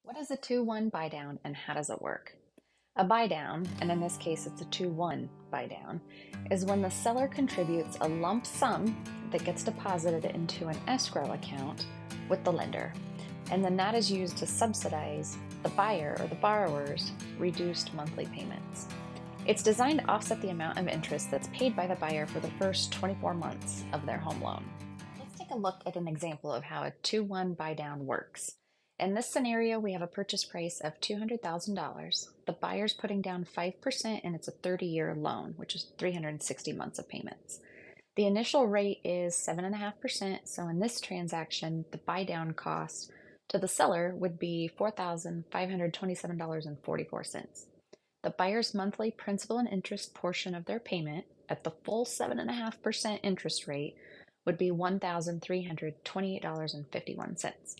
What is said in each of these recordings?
What is a 2-1 buy down and how does it work? A buy down, and in this case it's a 2-1 buy down, is when the seller contributes a lump sum that gets deposited into an escrow account with the lender. And then that is used to subsidize the buyer or the borrower's reduced monthly payments. It's designed to offset the amount of interest that's paid by the buyer for the first 24 months of their home loan. Let's take a look at an example of how a 2-1 buy down works. In this scenario, we have a purchase price of $200,000. The buyer's putting down 5% and it's a 30-year loan, which is 360 months of payments. The initial rate is 7.5%, so in this transaction, the buy down cost to the seller would be $4,527.44. The buyer's monthly principal and interest portion of their payment at the full 7.5% interest rate would be $1,328.51.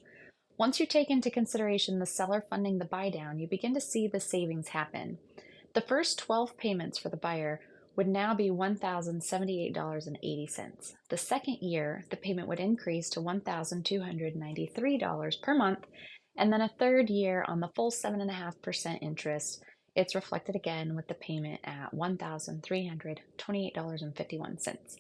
Once you take into consideration the seller funding the buy down, you begin to see the savings happen. The first 12 payments for the buyer would now be $1,078.80. The second year, the payment would increase to $1,293 per month, and then a third year on the full 7.5% interest, it's reflected again with the payment at $1,328.51.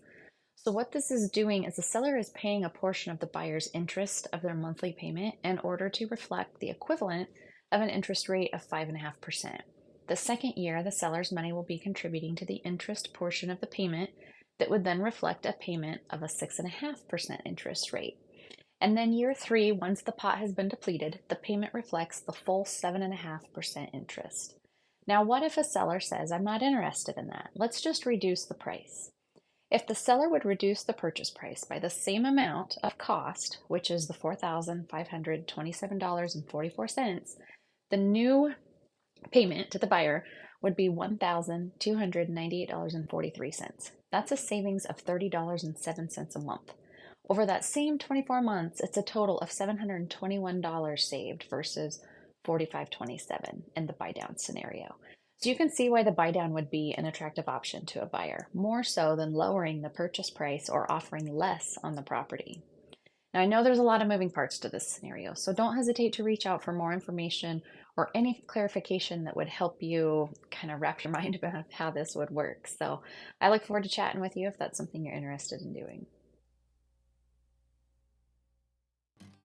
So what this is doing is the seller is paying a portion of the buyer's interest of their monthly payment in order to reflect the equivalent of an interest rate of 5.5%. The second year, the seller's money will be contributing to the interest portion of the payment that would then reflect a payment of a 6.5% interest rate. And then year 3, once the pot has been depleted, the payment reflects the full 7.5% interest. Now, what if a seller says, I'm not interested in that? Let's just reduce the price. If the seller would reduce the purchase price by the same amount of cost, which is the $4,527.44, the new payment to the buyer would be $1,298.43. That's a savings of $30.07 a month. Over that same 24 months, it's a total of $721 saved versus $45.27 in the buy down scenario. So you can see why the buy down would be an attractive option to a buyer, more so than lowering the purchase price or offering less on the property. Now, I know there's a lot of moving parts to this scenario, so don't hesitate to reach out for more information or any clarification that would help you kind of wrap your mind about how this would work. So I look forward to chatting with you if that's something you're interested in doing.